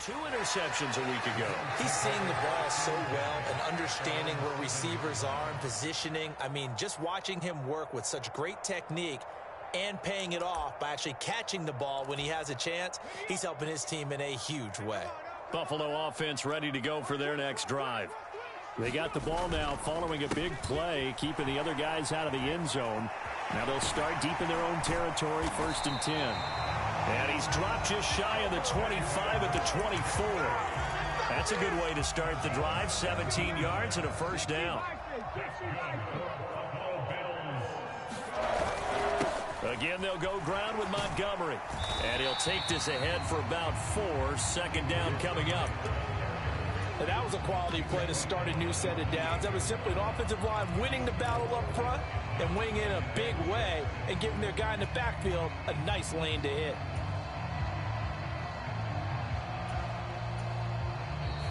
2 interceptions a week ago. He's seeing the ball so well and understanding where receivers are and positioning. I mean, just watching him work with such great technique and paying it off by actually catching the ball when he has a chance, he's helping his team in a huge way. Buffalo offense ready to go for their next drive. They got the ball now following a big play, keeping the other guys out of the end zone. Now they'll start deep in their own territory, 1st and 10. And he's dropped just shy of the 25 at the 24. That's a good way to start the drive, 17 yards and a first down. Again, they'll go ground with Montgomery. And he'll take this ahead for about 4. 2nd down coming up. And that was a quality play to start a new set of downs. That was simply an offensive line winning the battle up front and winning in a big way and giving their guy in the backfield a nice lane to hit.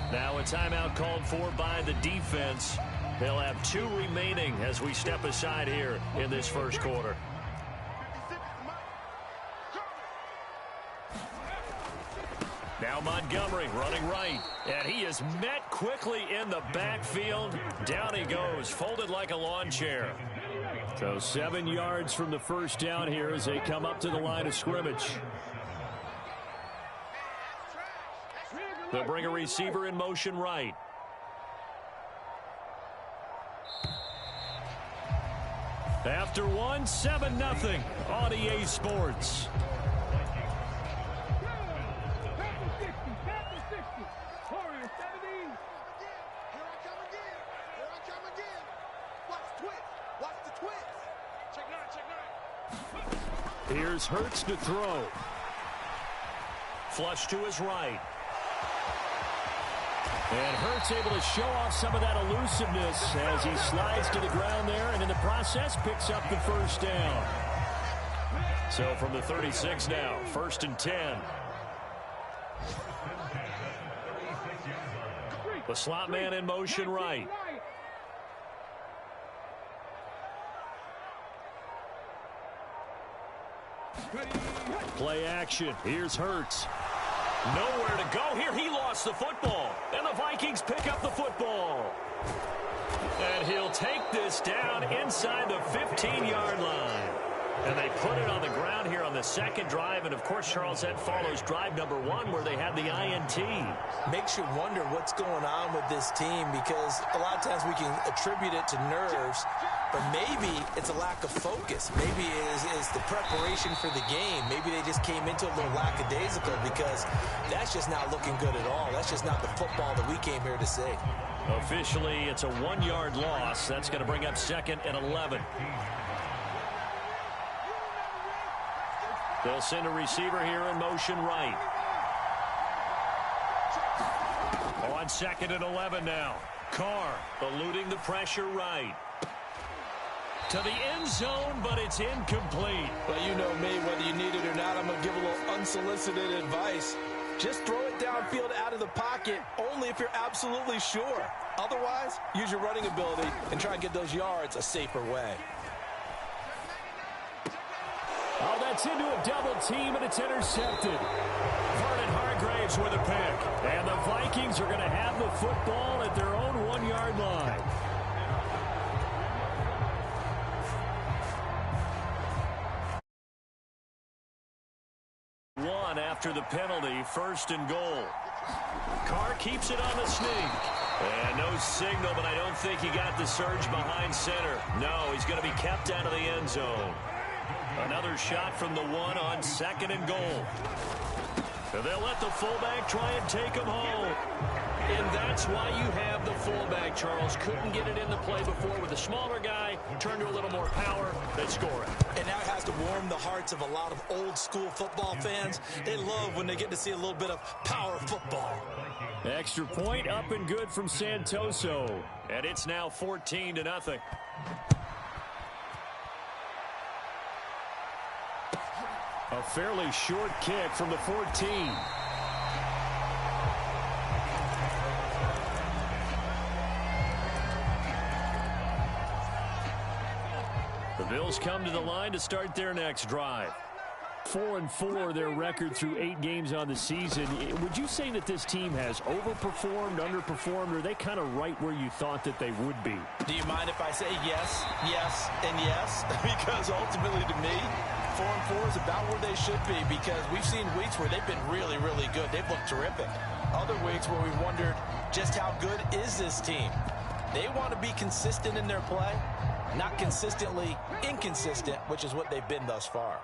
Now a timeout called for by the defense. They'll have 2 remaining as we step aside here in this first quarter. Now Montgomery running right. And he is met quickly in the backfield. Down he goes, folded like a lawn chair. So 7 yards from the first down here as they come up to the line of scrimmage. They'll bring a receiver in motion right. After 1, 7-0 on EA Sports. Here's Hurts to throw. Flush to his right. And Hurts able to show off some of that elusiveness as he slides to the ground there, and in the process picks up the first down. So from the 36 now, 1st and 10. The slot man in motion right. Play action. Here's Hurts. Nowhere to go here. He lost the football. And the Vikings pick up the football. And he'll take this down inside the 15-yard line. And they put it on the ground here on the 2nd drive. And, of course, Charles, that follows drive number 1 where they had the INT. Makes you wonder what's going on with this team because a lot of times we can attribute it to nerves, but maybe it's a lack of focus. Maybe it is the preparation for the game. Maybe they just came into a little lackadaisical because that's just not looking good at all. That's just not the football that we came here to see. Officially, it's a 1-yard loss. That's going to bring up 2nd and 11. They'll send a receiver here in motion right. On 2nd and 11 now. Carr eluding the pressure right. To the end zone, but it's incomplete. Well, you know me, whether you need it or not, I'm going to give a little unsolicited advice. Just throw it downfield out of the pocket, only if you're absolutely sure. Otherwise, use your running ability and try and get those yards a safer way. Oh, that's into a double team, and it's intercepted. Vernon Hargraves with a pick. And the Vikings are going to have the football at their own 1-yard line. One after the penalty, 1st and goal. Carr keeps it on the sneak. And no signal, but I don't think he got the surge behind center. No, he's going to be kept out of the end zone. Another shot from the 1 on 2nd and goal. They'll let the fullback try and take him home. And that's why you have the fullback, Charles. Couldn't get it in the play before with a smaller guy. Turned to a little more power. They score it. And now it has to warm the hearts of a lot of old-school football fans. They love when they get to see a little bit of power football. Extra point up and good from Santoso. And it's now 14-0. A fairly short kick from the 14. The Bills come to the line to start their next drive. 4-4 their record through 8 games on the season. Would you say that this team has overperformed, underperformed, or are they kind of right where you thought that they would be? Do you mind if I say yes, yes, and yes? Because ultimately to me, 4-4 is about where they should be, because we've seen weeks where they've been really, really good. They've looked terrific. Other weeks where we wondered just how good is this team. They want to be consistent in their play, not consistently inconsistent, which is what they've been thus far.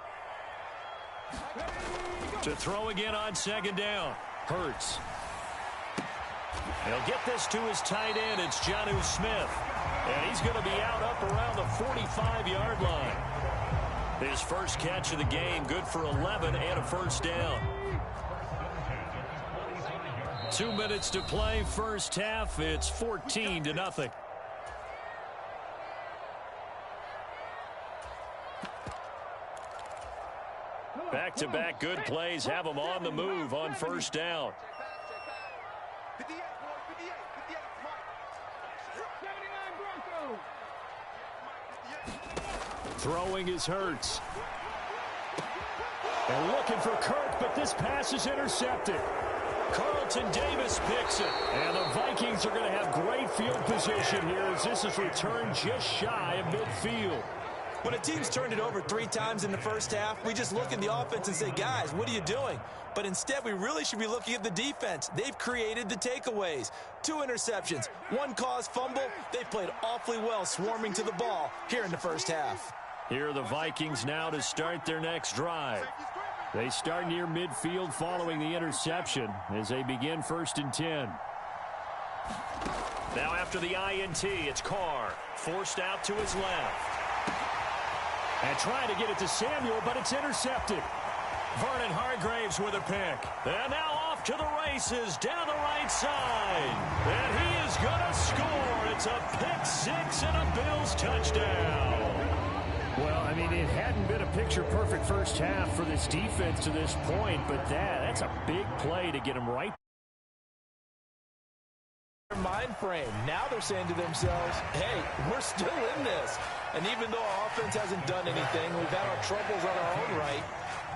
To throw again on second down. Hurts. He'll get this to his tight end. It's Jonnu Smith. And he's going to be out up around the 45-yard line. His first catch of the game, good for 11 and a first down. 2 minutes to play, first half. It's 14-0. Back-to-back good plays have them on the move on first down. Throwing is Hurts. And looking for Kirk, but this pass is intercepted. Carlton Davis picks it. And the Vikings are going to have great field position here as this is returned just shy of midfield. When a team's turned it over 3 times in the first half, we just look at the offense and say, guys, what are you doing? But instead, we really should be looking at the defense. They've created the takeaways. 2 interceptions, 1 caused fumble. They've played awfully well swarming to the ball here in the first half. Here are the Vikings now to start their next drive. They start near midfield following the interception as they begin 1st and 10. Now after the INT, it's Carr. Forced out to his left. And trying to get it to Samuel, but it's intercepted. Vernon Hargraves with a pick. And now off to the races down the right side. And he is going to score. It's a pick-6 and a Bills touchdown. Well, I mean, it hadn't been a picture-perfect first half for this defense to this point, but that's a big play to get them right. Mind frame. Now they're saying to themselves, hey, we're still in this. And even though our offense hasn't done anything, we've had our troubles on our own right,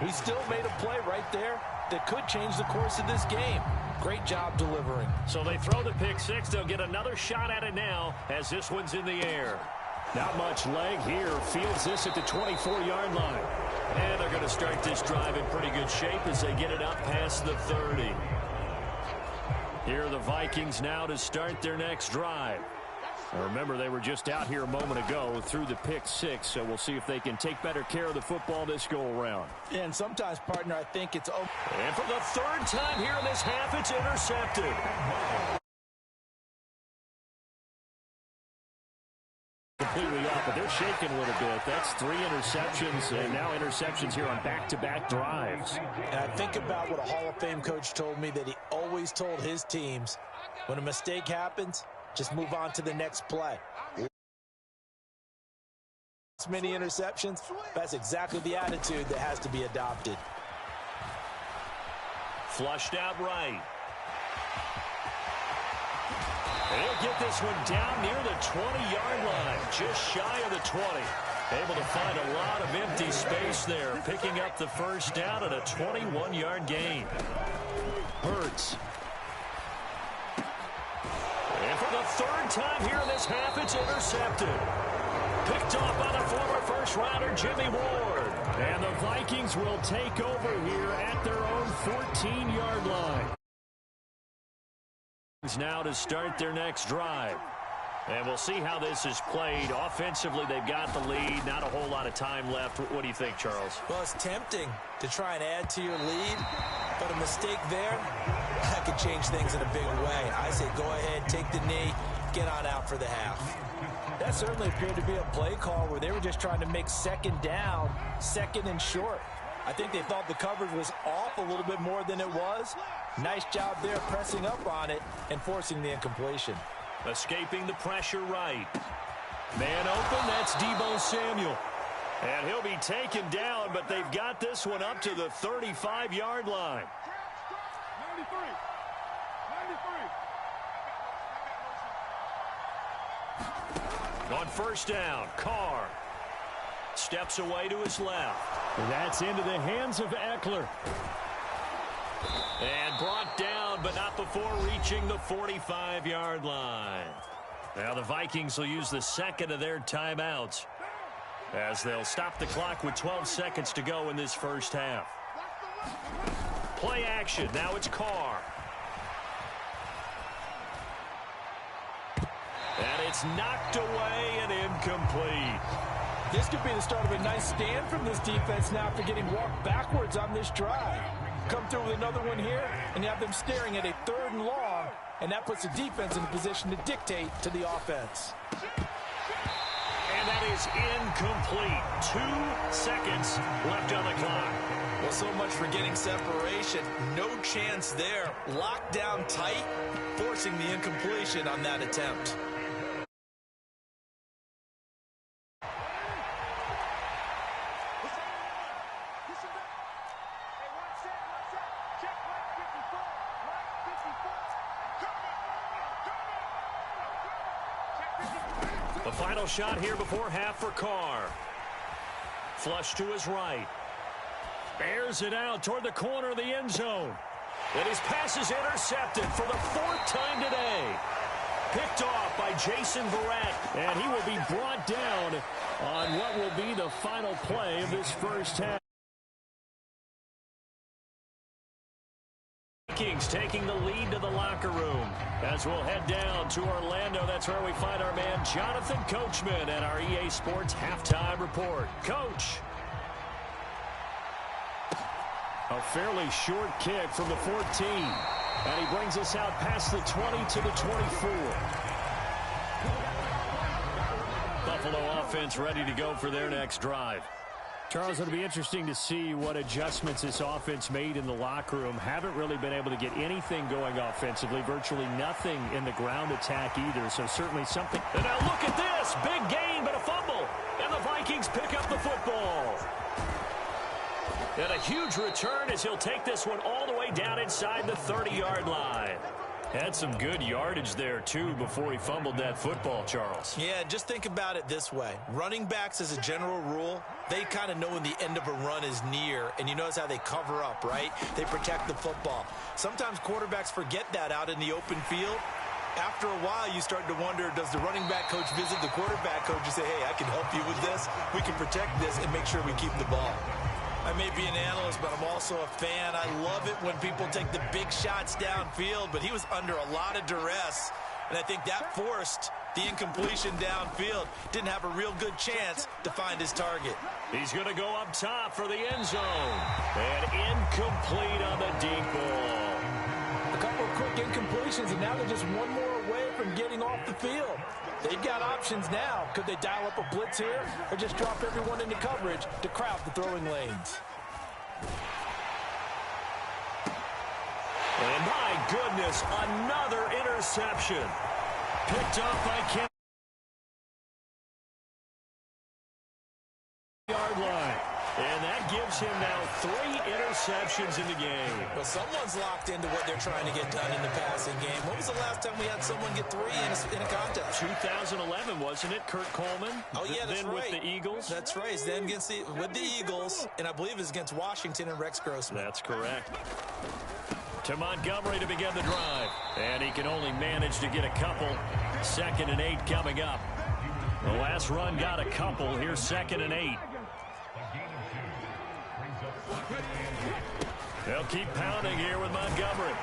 we still made a play right there that could change the course of this game. Great job delivering. So they throw the pick-6. They'll get another shot at it now as this one's in the air. Not much leg here. Fields this at the 24-yard line. And they're going to start this drive in pretty good shape as they get it up past the 30. Here are the Vikings now to start their next drive. Now remember, they were just out here a moment ago through the pick-6, so we'll see if they can take better care of the football this go-around. And sometimes, partner, I think it's over. And for the 3rd time here in this half, it's intercepted. Completely off, but they're shaking a little bit. That's 3 interceptions, and now interceptions here on back-to-back drives. And I think about what a Hall of Fame coach told me that he always told his teams, when a mistake happens, just move on to the next play. Many interceptions, that's exactly the attitude that has to be adopted. Flushed out right. And he'll get this one down near the 20-yard line, just shy of the 20. Able to find a lot of empty space there, picking up the first down at a 21-yard gain. Hurts. And for the 3rd time here in this half, it's intercepted. Picked off by the former first-rounder Jimmy Ward. And the Vikings will take over here at their own 14-yard line. Now to start their next drive. And we'll see how this is played. Offensively, they've got the lead. Not a whole lot of time left. What do you think, Charles? Well, it's tempting to try and add to your lead, but a mistake there, that could change things in a big way. I say go ahead, take the knee, get on out for the half. That certainly appeared to be a play call where they were just trying to make 2nd down, 2nd and short. I think they thought the coverage was off a little bit more than it was. Nice job there pressing up on it and forcing the incompletion. Escaping the pressure right. Man open, that's Deebo Samuel. And he'll be taken down, but they've got this one up to the 35-yard line. 93. On first down, Carr. Steps away to his left. That's into the hands of Eckler. And brought down, but not before reaching the 45-yard line. Now the Vikings will use the second of their timeouts as they'll stop the clock with 12 seconds to go in this first half. Play action. Now it's Carr. And it's knocked away and incomplete. This could be the start of a nice stand from this defense now after getting walked backwards on this drive. Come through with another one here, and you have them staring at a 3rd and long, and that puts the defense in a position to dictate to the offense. And that is incomplete. 2 seconds left on the clock. Well, so much for getting separation. No chance there. Locked down tight, forcing the incompletion on that attempt. The final shot here before half for Carr. Flush to his right. Bears it out toward the corner of the end zone. And his pass is intercepted for the 4th time today. Picked off by Jason Verrett. And he will be brought down on what will be the final play of this first half. Vikings taking the lead to the locker room. As we'll head down to Orlando, that's where we find our man Jonathan Coachman at our EA Sports Halftime Report. Coach. A fairly short kick from the 14. And he brings us out past the 20 to the 24. Buffalo offense ready to go for their next drive. Charles, it'll be interesting to see what adjustments this offense made in the locker room. Haven't really been able to get anything going offensively. Virtually nothing in the ground attack either. So certainly something. And now look at this. Big gain, but a fumble. And the Vikings pick up the football. And a huge return as he'll take this one all the way down inside the 30-yard line. Had some good yardage there, too, before he fumbled that football, Charles. Yeah, just think about it this way. Running backs, as a general rule, they kind of know when the end of a run is near, and you notice how they cover up, right? They protect the football. Sometimes quarterbacks forget that out in the open field. After a while, you start to wonder, does the running back coach visit the quarterback coach and say, hey, I can help you with this. We can protect this and make sure we keep the ball. I may be an analyst, but I'm also a fan. I love it when people take the big shots downfield, but he was under a lot of duress, and I think that forced the incompletion downfield. Didn't have a real good chance to find his target. He's going to go up top for the end zone. And incomplete on the deep ball. A couple of quick incompletions, and now they're just one more away from getting off the field. They've got options now. Could they dial up a blitz here or just drop everyone into coverage to crowd the throwing lanes? And my goodness, another interception. Picked off by Kent. Yard line. And that gives him now 3 interceptions in the game. Well, someone's locked into what they're trying to get done in the passing game. When was the last time we had someone get 3 in a contest? 2011, wasn't it? Kurt Coleman. Oh, yeah, that's then right. With the Eagles. That's right. Then with the Eagles, and I believe it was against Washington and Rex Grossman. That's correct. To Montgomery to begin the drive. And he can only manage to get a couple. 2nd and 8 coming up. The last run got a couple. Here's 2nd and 8. They'll keep pounding here with Montgomery.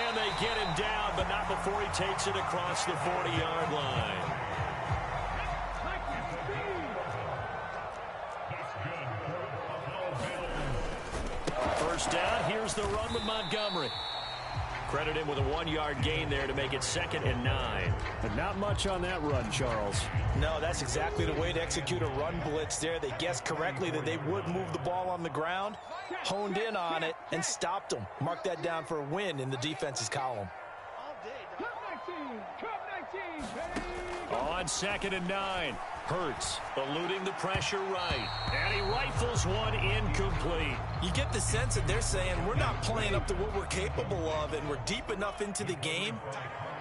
And they get him down, but not before he takes it across the 40-yard line. First down, here's the run with Montgomery. Credit him with a 1-yard gain there to make it 2nd and 9. But not much on that run, Charles. No, that's exactly the way to execute a run blitz there. They guessed correctly that they would move the ball on the ground, honed in on it, and stopped them. Mark that down for a win in the defense's column. On 2nd and 9. Hurts eluding the pressure right. And he rifles one incomplete. You get the sense that they're saying we're not playing up to what we're capable of, and we're deep enough into the game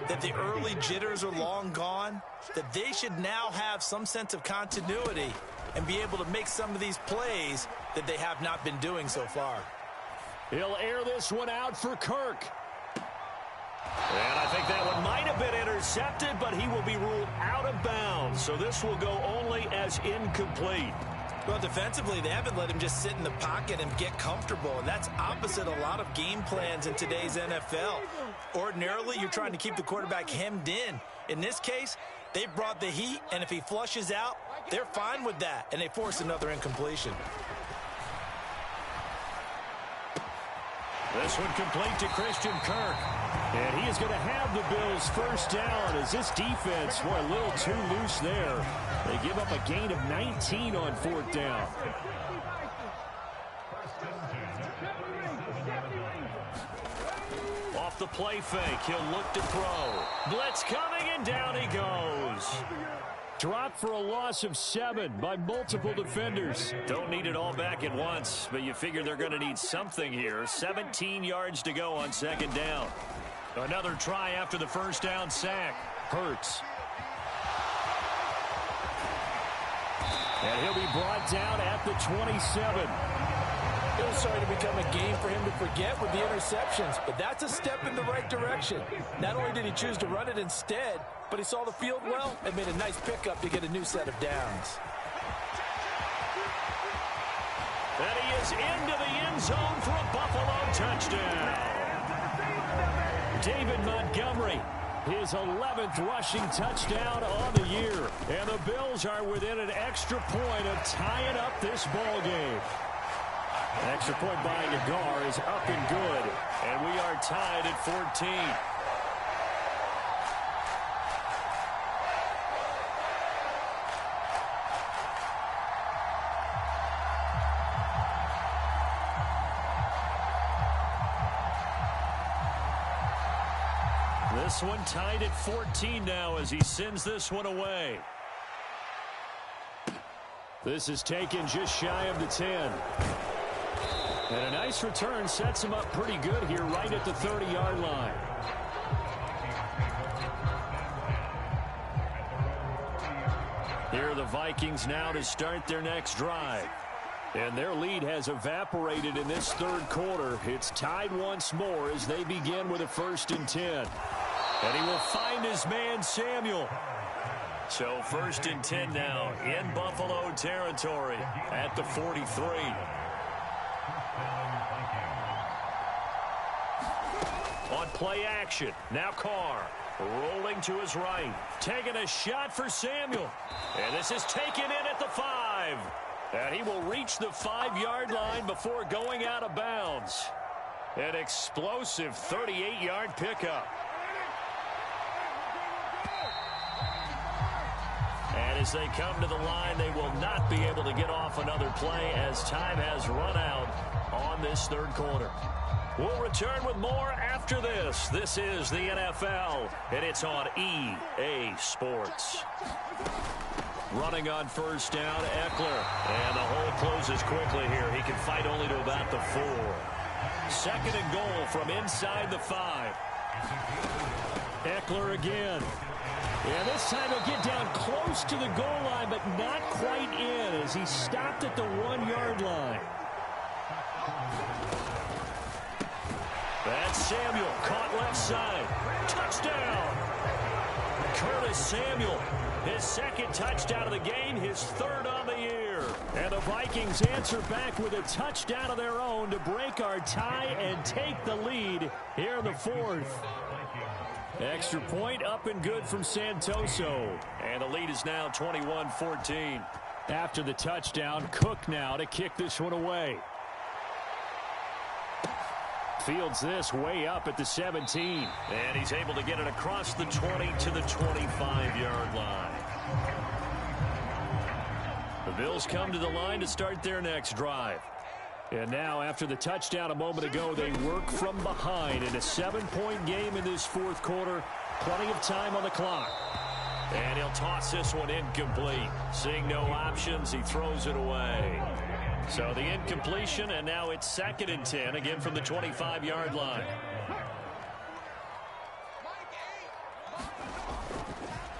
that the early jitters are long gone, that they should now have some sense of continuity and be able to make some of these plays that they have not been doing so far. He'll air this one out for Kirk. And I think that one might have been intercepted, but he will be ruled out of bounds. So this will go only as incomplete. Well, defensively, they haven't let him just sit in the pocket and get comfortable, and that's opposite a lot of game plans in today's NFL. Ordinarily, you're trying to keep the quarterback hemmed in. In this case, they brought the heat, and if he flushes out, they're fine with that, and they force another incompletion. This one complete to Christian Kirk. And he is going to have the Bills first down as this defense were a little too loose there. They give up a gain of 19 on fourth down. Off the play fake, he'll look to throw. Blitz coming, and down he goes. Dropped for a loss of 7 by multiple defenders. Don't need it all back at once, but you figure they're going to need something here. 17 yards to go on second down. Another try after the first down sack. Hurts. And he'll be brought down at the 27. It was starting to become a game for him to forget with the interceptions, but that's a step in the right direction. Not only did he choose to run it instead, but he saw the field well and made a nice pickup to get a new set of downs. And he is into the end zone for a Buffalo touchdown. David Montgomery, his 11th rushing touchdown on the year. And the Bills are within an extra point of tying up this ball game. An extra point by Agar is up and good. And we are tied at 14. This one tied at 14 now as he sends this one away. This is taken just shy of the 10. And a nice return sets him up pretty good here right at the 30-yard line. Here are the Vikings now to start their next drive. And their lead has evaporated in this third quarter. It's tied once more as they begin with a 1st and 10. And he will find his man, Samuel. So 1st and 10 now in Buffalo territory at the 43. On play action, now Carr rolling to his right. Taking a shot for Samuel. And this is taken in at the 5. And he will reach the 5-yard line before going out of bounds. An explosive 38-yard pickup. And as they come to the line, they will not be able to get off another play as time has run out on this third quarter. We'll return with more after this. This is the NFL, and it's on EA Sports. Running on first down, Eckler. And the hole closes quickly here. He can fight only to about the 4. 2nd and goal from inside the 5. Eckler again. And this time he'll get down close to the goal line, but not quite in as he stopped at the 1-yard line. That's Samuel, caught left side. Touchdown! Curtis Samuel, his 2nd touchdown of the game, his 3rd on the year. And the Vikings answer back with a touchdown of their own to break our tie and take the lead here in the 4th. Extra point up and good from Santoso. And the lead is now 21-14. After the touchdown, Cook now to kick this one away. Fields this way up at the 17. And he's able to get it across the 20 to the 25-yard line. The Bills come to the line to start their next drive. And now, after the touchdown a moment ago, they work from behind in a 7-point game in this 4th quarter. Plenty of time on the clock. And he'll toss this one incomplete. Seeing no options, he throws it away. So the incompletion, and now it's 2nd and 10, again from the 25-yard line.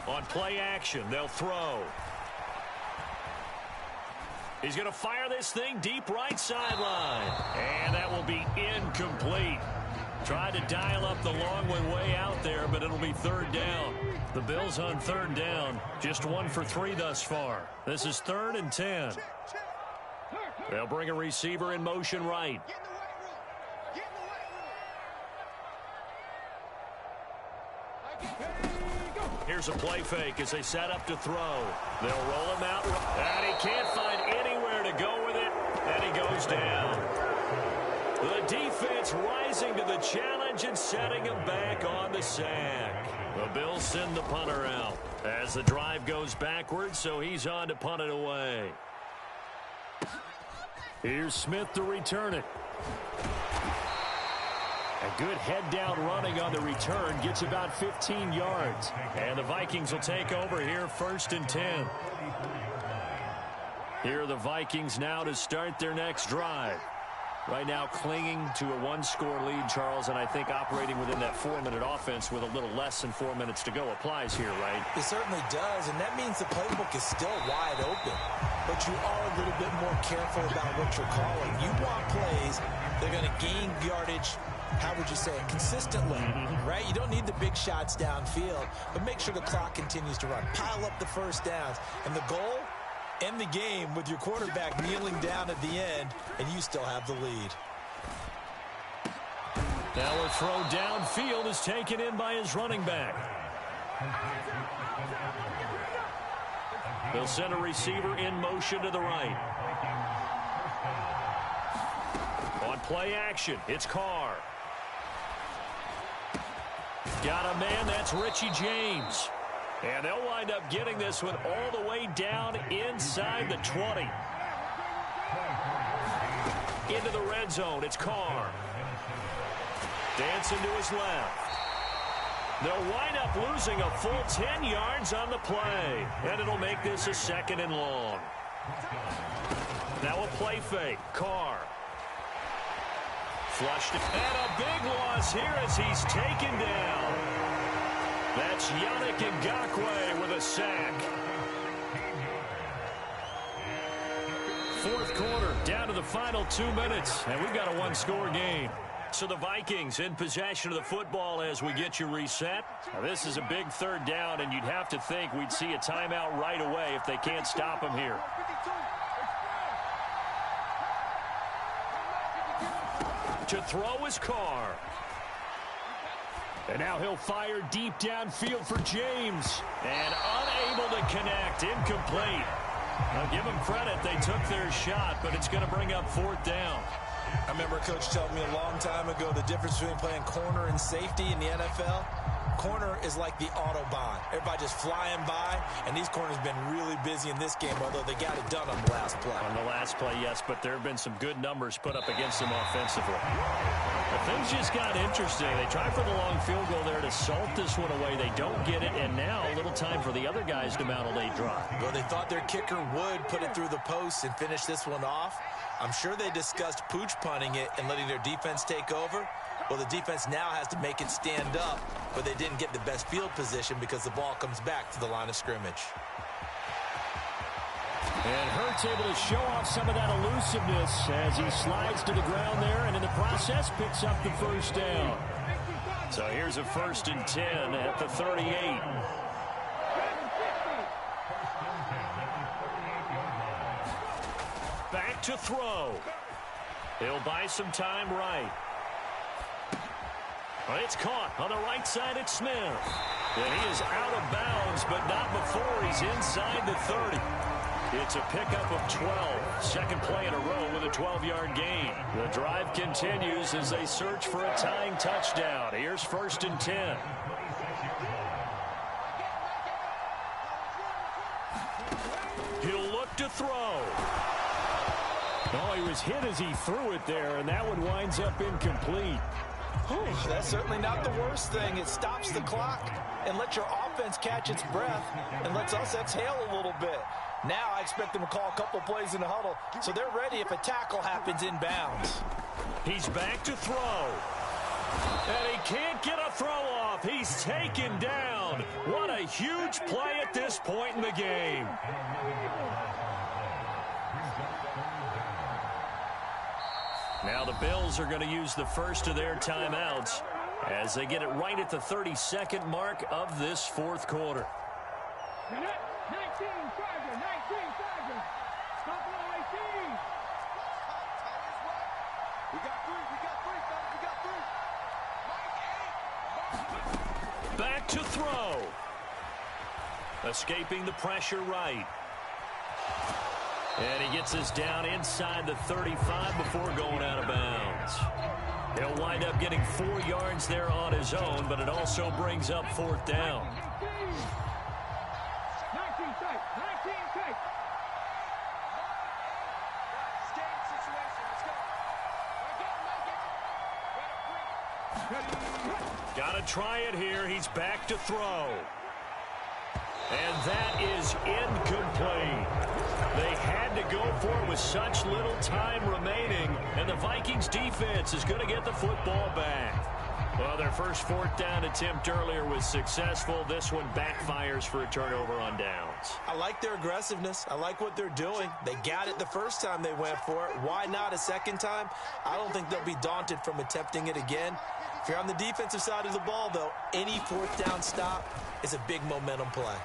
On play action, they'll throw. He's going to fire this thing deep right sideline. And that will be incomplete. Tried to dial up the long way out there, but it'll be third down. The Bills on third down, just 1 for 3 thus far. This is 3rd and 10. They'll bring a receiver in motion right. Here's a play fake as they set up to throw. They'll roll him out, and he can't find anywhere to go with it, and he goes down. The defense rising to the challenge and setting him back on the sack. The Bills send the punter out as the drive goes backwards, so he's on to punt it away. Here's Smith to return it. A good head-down running on the return gets about 15 yards. And the Vikings will take over here 1st and 10. Here are the Vikings now to start their next drive. Right now clinging to a 1-score lead, Charles, and I think operating within that 4-minute offense with a little less than 4 minutes to go applies here, right? It certainly does, and that means the playbook is still wide open. But you are a little bit more careful about what you're calling. You want plays that are going to gain yardage, how would you say it, consistently, right? You don't need the big shots downfield, but make sure the clock continues to run. Pile up the first downs. And the goal, end the game with your quarterback kneeling down at the end, and you still have the lead. Now a throw downfield is taken in by his running back. They'll send a receiver in motion to the right. On play action, it's Carr. Got a man, that's Richie James. And they'll wind up getting this one all the way down inside the 20. Into the red zone, it's Carr. Dancing to his left. They'll wind up losing a full 10 yards on the play. And it'll make this a 2nd and long. Now a play fake, Carr. Flushed it. And a big loss here as he's taken down. That's Yannick Ngakoue with a sack. 4th quarter, down to the final 2 minutes, and we've got a 1-score game. So the Vikings in possession of the football as we get you reset. Now this is a big 3rd down, and you'd have to think we'd see a timeout right away if they can't stop him here. To throw is Carr. And now he'll fire deep downfield for James. And unable to connect. Incomplete. Now give them credit. They took their shot, but it's going to bring up 4th down. I remember a coach telling me a long time ago the difference between playing corner and safety in the NFL. Corner is like the Autobahn. Everybody just flying by, and these corners have been really busy in this game, although they got it done on the last play. On the last play, yes, but there have been some good numbers put up against them offensively. But things just got interesting. They try for the long field goal there to salt this one away. They don't get it, and now a little time for the other guys to mount a late drive. Well, they thought their kicker would put it through the post and finish this one off. I'm sure they discussed pooch punting it and letting their defense take over. Well, the defense now has to make it stand up, but they didn't get the best field position because the ball comes back to the line of scrimmage. And Hurts able to show off some of that elusiveness as he slides to the ground there, and in the process picks up the 1st down. So here's a 1st and 10 at the 38. Back to throw. He'll buy some time right. It's caught on the right side at Smith. And he is out of bounds, but not before he's inside the 30. It's a pickup of 12. Second play in a row with a 12-yard gain. The drive continues as they search for a tying touchdown. Here's 1st and 10. He'll look to throw. Oh, he was hit as he threw it there, and that one winds up incomplete. Whew, that's certainly not the worst thing. It stops the clock and lets your offense catch its breath and lets us exhale a little bit. Now I expect them to call a couple plays in the huddle, so they're ready if a tackle happens inbounds. He's back to throw. And he can't get a throw off. He's taken down. What a huge play at this point in the game. Now the Bills are going to use the first of their timeouts as they get it right at the 32nd mark of this fourth quarter. 19 Chargers, 19 Chargers. Stop all 18. We got three, fellas, we got three. Back to throw. Escaping the pressure right. And he gets this down inside the 35 before going out of bounds. He'll wind up getting 4 yards there on his own, but it also brings up fourth down. 19 tight, 19 tight. Got to try it here. He's back to throw. And that is incomplete. They had to go for it with such little time remaining, and the Vikings defense is going to get the football back. Well, their first fourth down attempt earlier was successful. This one backfires for a turnover on downs. I like their aggressiveness. I like what they're doing. They got it the first time they went for it. Why not a second time? I don't think they'll be daunted from attempting it again. If you're on the defensive side of the ball, though, any fourth down stop is a big momentum play.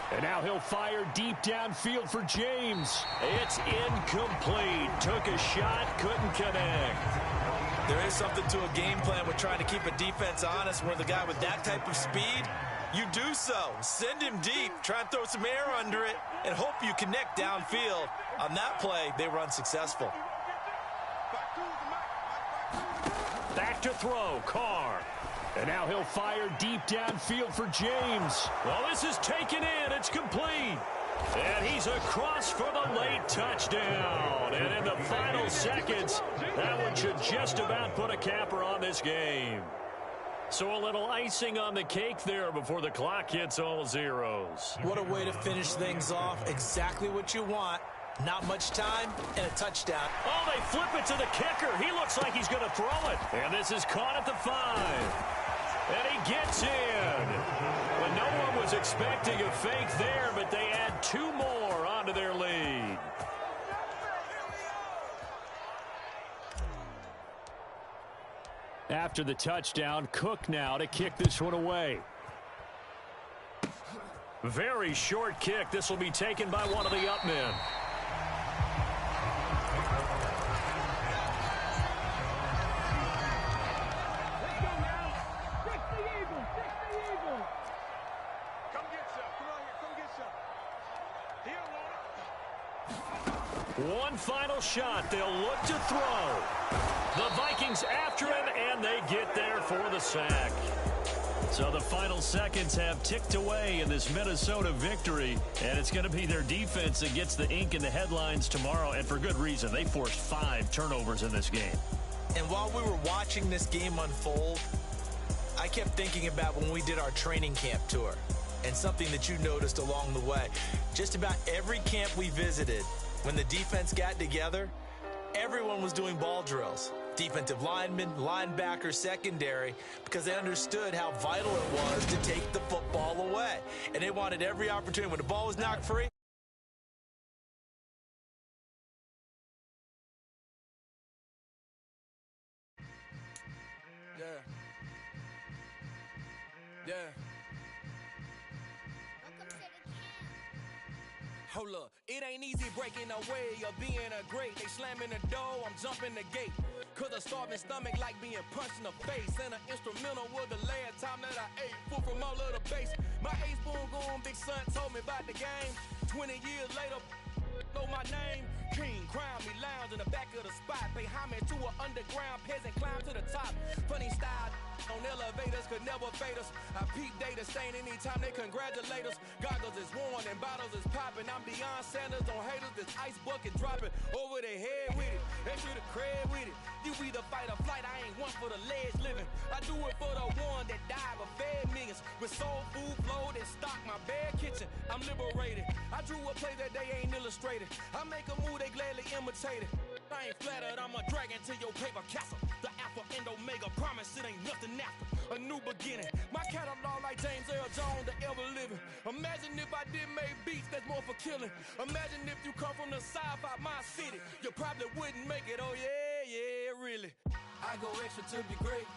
And now he'll fire deep downfield for James. It's incomplete. Took a shot, couldn't connect. There is something to a game plan with trying to keep a defense honest. With a guy with that type of speed, you do so. Send him deep, try and throw some air under it, and hope you connect downfield. On that play, they were unsuccessful. Back to throw, Carr. And now he'll fire deep downfield for James. Well, this is taken in. It's complete. And he's across for the late touchdown. And in the final seconds, that one should just about put a capper on this game. So a little icing on the cake there before the clock hits all zeros. What a way to finish things off. Exactly what you want. Not much time and a touchdown. Oh, they flip it to the kicker. He looks like he's going to throw it. And this is caught at the 5. And he gets in. Well, no one was expecting a fake there, but they add 2 more onto their lead. After the touchdown, Cook now to kick this one away. Very short kick. This will be taken by one of the up men. One final shot. They'll look to throw. The Vikings after him, and they get there for the sack. So the final seconds have ticked away in this Minnesota victory, and it's going to be their defense that gets the ink in the headlines tomorrow, and for good reason. They forced 5 turnovers in this game. And while we were watching this game unfold, I kept thinking about when we did our training camp tour, and something that you noticed along the way. Just about every camp we visited, when the defense got together, everyone was doing ball drills. Defensive linemen, linebackers, secondary, because they understood how vital it was to take the football away. And they wanted every opportunity. When the ball was knocked free, Hold up, it ain't easy breaking away or being a great. They slamming the door, I'm jumping the gate. Cause a starving stomach like being punched in the face. And an instrumental was the last time that I ate food from all of the base. My ace spoon going big son told me about the game. 20 years later, know my name. King, crown me, lounge in the back of the spot. Pay homage to an underground peasant, climb to the top. Funny style on elevators could never fade us. I peep data stain anytime they congratulate us. Goggles is worn and bottles is popping. I'm Deion Sanders on haters, this ice bucket dropping over their head with it. Extra the cred with it. You either fight or flight, I ain't one for the ledge living. I do it for the one that died but fed millions. With soul food flowed and stock my bare kitchen. I'm liberated. I drew a play that they ain't illustrated. I make a move, they gladly imitate it. I ain't flattered, I'm a dragon to your paper castle. The alpha and omega, promise it ain't nothing after. A new beginning. My catalog like James Earl Jones, the ever living. Imagine if I did make beats, that's more for killing. Imagine if you come from the south out my city. You probably wouldn't make it, oh yeah, yeah, I go extra to be great.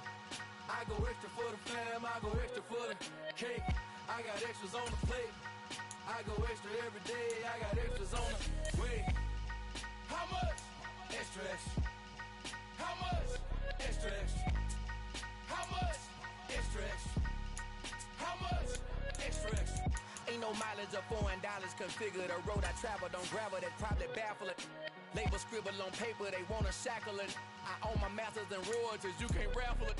I go extra for the fam, I go extra for the cake. I got extras on the plate. I go extra every day, I got extras on the way. How much? Extra, extra. How much? Extra, extra. How much? Extra, extra. How much? Extra, extra. Ain't no mileage of $4 configure the road I travel. Don't gravel, that probably baffle it. Label scribble on paper, they wanna shackle it. I own my masters and royalties, you can't raffle it.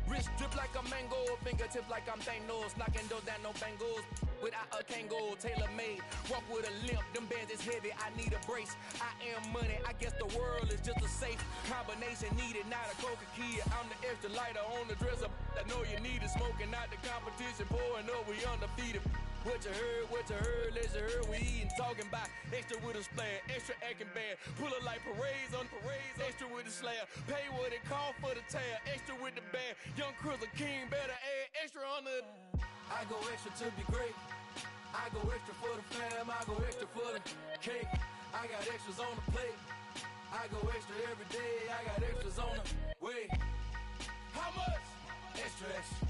Wrist drip like a mango, fingertips like I'm Thanos. Knocking doors down, no bangles. Without a Kango, tailor-made. Walk with a limp, them bands is heavy, I need a brace. I am money, I guess the world is just a safe combination needed, not a coca key. I'm the extra lighter on the dresser. I know you need it, smoking out the competition, pouring up, we undefeated. What you heard, let's you heard, we eatin', talking about extra with a splash, extra acting bad, pull it like parades on parades, extra with the slab, pay what it cost for the tab, extra with the band, young Cruiser King, better add extra on the. I go extra to be great, I go extra for the fam, I go extra for the cake, I got extras on the plate, I go extra every day, I got extras on the way. How much? Extra, extra.